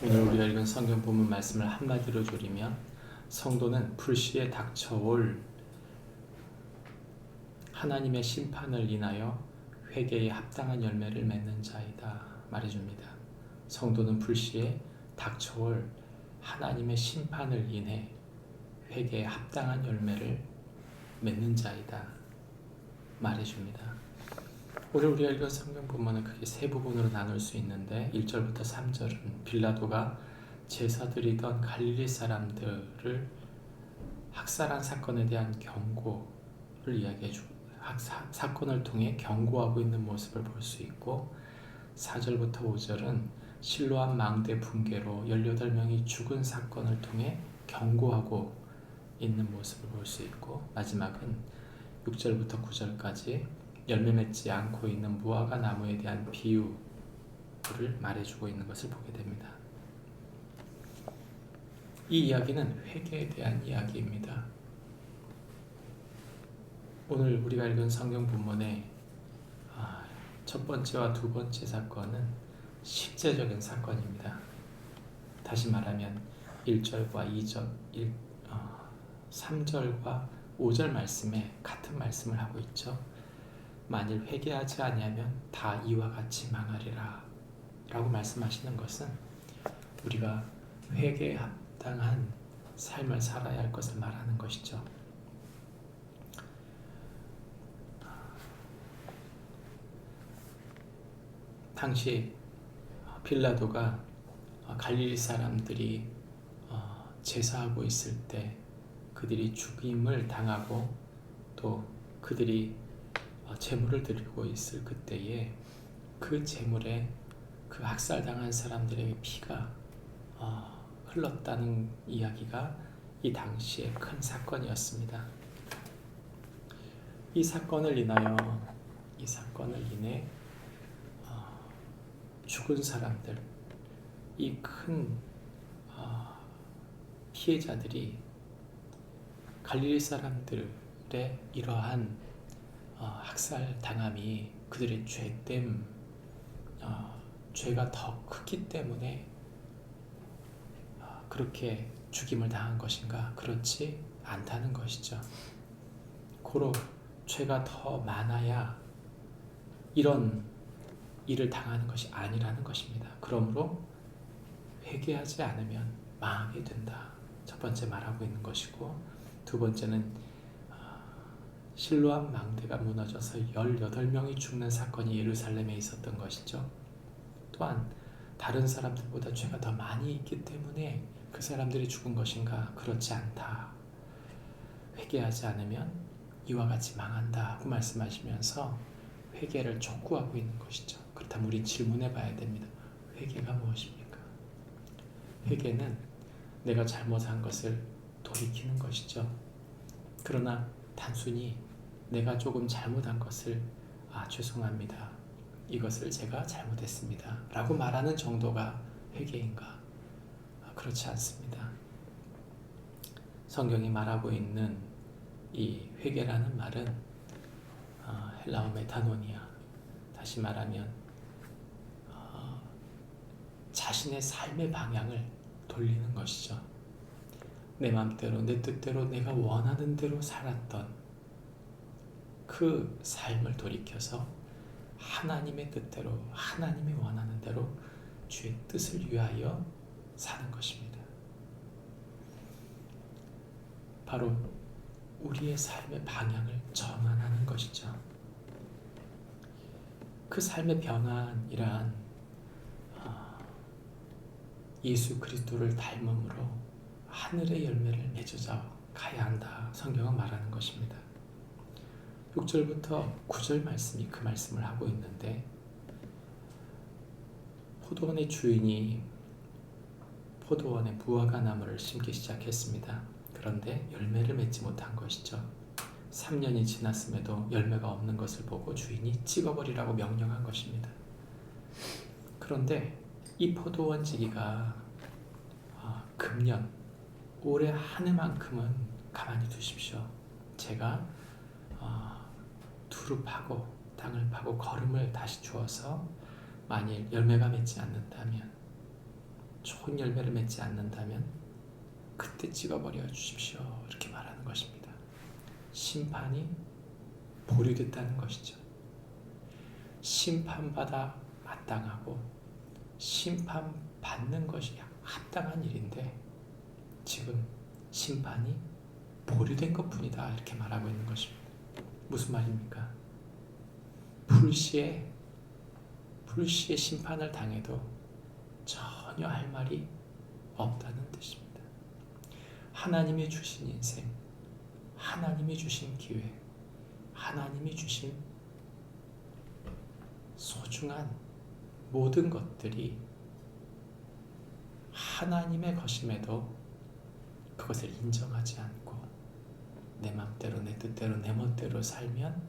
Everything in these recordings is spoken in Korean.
오늘 우리가 읽은 성경 본문 말씀을 한마디로 줄이면 성도는 불시에 닥쳐올 하나님의 심판을 인하여 회개에 합당한 열매를 맺는 자이다 말해줍니다. 성도는 불시에 닥쳐올 하나님의 심판을 인해 회개에 합당한 열매를 맺는 자이다 말해줍니다. 오늘 우리가 읽은 성경 본문은 크게 세 부분으로 나눌 수 있는데 1절부터 3절은 빌라도가 제사드리던 갈릴리 사람들을 학살한 사건에 대한 경고를 이야기해주고 사건을 통해 경고하고 있는 모습을 볼 수 있고 4절부터 5절은 실로암 망대 붕괴로 18명이 죽은 사건을 통해 경고하고 있는 모습을 볼 수 있고 마지막은 6절부터 9절까지 열매 맺지 않고 있는 무화과 나무에 대한 비유를 말해주고 있는 것을 보게 됩니다. 이 이야기는 회개에 대한 이야기입니다. 오늘 우리가 읽은 성경 본문의 첫 번째와 두 번째 사건은 실제적인 사건입니다. 다시 말하면 1절과 2절, 3절과 5절 말씀에 같은 말씀을 하고 있죠. 만일 회개하지 아니하면 다 이와 같이 망하리라 라고 말씀하시는 것은 우리가 회개에 합당한 삶을 살아야 할 것을 말하는 것이죠. 당시 빌라도가 갈릴리 사람들이 제사하고 있을 때 그들이 죽임을 당하고 또 그들이 제물을 드리고 있을 그때에 그 제물에 그 학살당한 사람들의 피가 흘렀다는 이야기가 이 당시의 큰 사건이었습니다. 이 사건을 인해 죽은 사람들, 이 큰 피해자들이 갈릴리 사람들의 이러한 학살 당함이 그들의 죄가 더 크기 때문에 그렇게 죽임을 당한 것인가? 그렇지 않다는 것이죠. 고로 죄가 더 많아야 이런 일을 당하는 것이 아니라는 것입니다. 그러므로 회개하지 않으면 망하게 된다. 첫 번째 말하고 있는 것이고 두 번째는 실로암 망대가 무너져서 18명이 죽는 사건이 예루살렘에 있었던 것이죠. 또한 다른 사람들보다 죄가 더 많이 있기 때문에 그 사람들이 죽은 것인가? 그렇지 않다. 회개하지 않으면 이와 같이 망한다고 말씀하시면서 회개를 촉구하고 있는 것이죠. 그렇다면 우린 질문해 봐야 됩니다. 회개가 무엇입니까? 회개는 내가 잘못한 것을 돌이키는 것이죠. 그러나 단순히 내가 조금 잘못한 것을 죄송합니다. 이것을 제가 잘못했습니다. 라고 말하는 정도가 회개인가? 그렇지 않습니다. 성경이 말하고 있는 이 회개라는 말은 헬라어 메타노니아, 다시 말하면 자신의 삶의 방향을 돌리는 것이죠. 내 마음대로 내 뜻대로 내가 원하는 대로 살았던 그 삶을 돌이켜서 하나님의 뜻대로 하나님이 원하는 대로 주의 뜻을 위하여 사는 것입니다. 바로 우리의 삶의 방향을 전환하는 것이죠. 그 삶의 변환이란 예수 그리스도를 닮음으로 하늘의 열매를 맺어져 가야 한다. 성경은 말하는 것입니다. 6절부터 9절 말씀이 그 말씀을 하고 있는데 포도원의 주인이 포도원에 무화과 나무를 심기 시작했습니다. 그런데 열매를 맺지 못한 것이죠. 3년이 지났음에도 열매가 없는 것을 보고 주인이 찍어버리라고 명령한 것입니다. 그런데 이 포도원지기가 금년 올해 한 해만큼은 가만히 두십시오. 제가 두루 파고 땅을 파고 거름을 다시 주어서 만일 열매가 맺지 않는다면 좋은 열매를 맺지 않는다면 그때 찍어버려 주십시오. 이렇게 말하는 것입니다. 심판이 보류됐다는 것이죠. 심판받아 마땅하고 심판받는 것이 합당한 일인데 지금 심판이 보류된 것뿐이다. 이렇게 말하고 있는 것입니다. 무슨 말입니까? 불시에 심판을 당해도 전혀 할 말이 없다는 뜻입니다. 하나님이 주신 인생, 하나님이 주신 기회, 하나님이 주신 소중한 모든 것들이 하나님의 것임에도 그것을 인정하지 않고 내 맘대로 내 뜻대로 내 멋대로 살면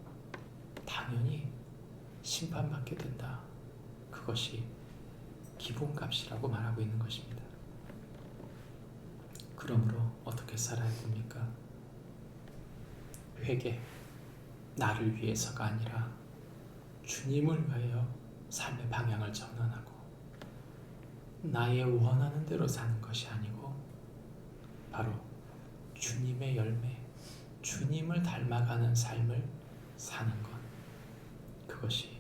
당연히 심판받게 된다. 그것이 기본값이라고 말하고 있는 것입니다. 그러므로 어떻게 살아야 됩니까? 회개, 나를 위해서가 아니라 주님을 위하여 삶의 방향을 전환하고 나의 원하는 대로 사는 것이 아니고 바로 주님의 열매, 주님을 닮아가는 삶을 사는 것, 그것이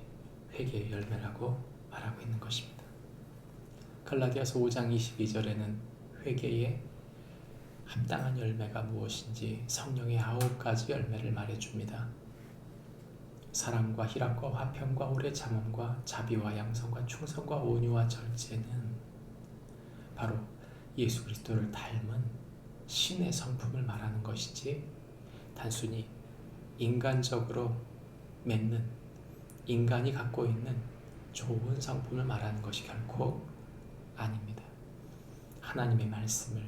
회개의 열매라고 말하고 있는 것입니다. 갈라디아서 5장 22절에는 회개의 합당한 열매가 무엇인지 성령의 9가지 열매를 말해줍니다. 사랑과 희락과 화평과 오래 참음과 자비와 양성과 충성과 온유와 절제는 바로 예수 그리스도를 닮은 신의 성품을 말하는 것이지 단순히 인간적으로 맺는 인간이 갖고 있는 좋은 성품을 말하는 것이 결코 아닙니다. 하나님의 말씀을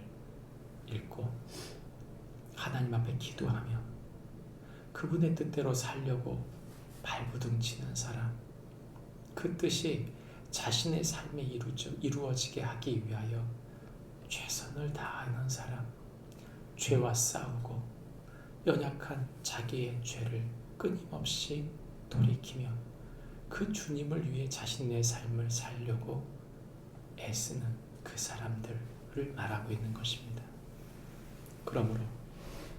읽고 하나님 앞에 기도하며 그분의 뜻대로 살려고 발부둥치는 사람, 그 뜻이 자신의 삶에 이루어지게 하기 위하여 최선을 다하는 사람, 죄와 싸우고 연약한 자기의 죄를 끊임없이 돌이키며 그 주님을 위해 자신의 삶을 살려고 애쓰는 그 사람들을 말하고 있는 것입니다. 그러므로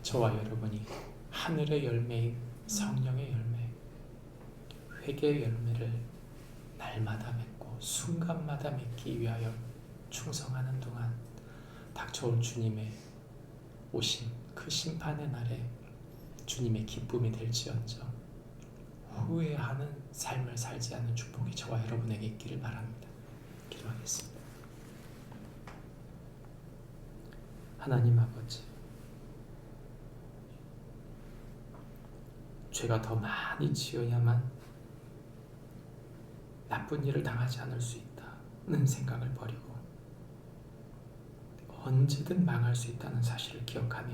저와 여러분이 하늘의 열매인 성령의 열매, 회개의 열매를 날마다 맺고 순간마다 맺기 위하여 충성하는 동안 닥쳐올 주님의 오심, 그 심판의 날에 주님의 기쁨이 될지언정 후회하는 삶을 살지 않는 축복이 저와 여러분에게 있기를 바랍니다. 기도하겠습니다. 하나님 아버지, 죄가 더 많이 지어야만 나쁜 일을 당하지 않을 수 있다는 생각을 버리고 언제든 망할 수 있다는 사실을 기억하며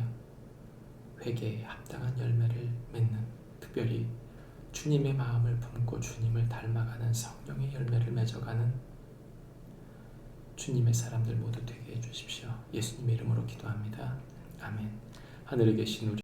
회개에 합당한 열매를 맺는, 특별히 주님의 마음을 품고 주님을 닮아가는 성령의 열매를 맺어가는 주님의 사람들 모두 되게 해주십시오. 예수님의 이름으로 기도합니다. 아멘. 하늘에 계신 우리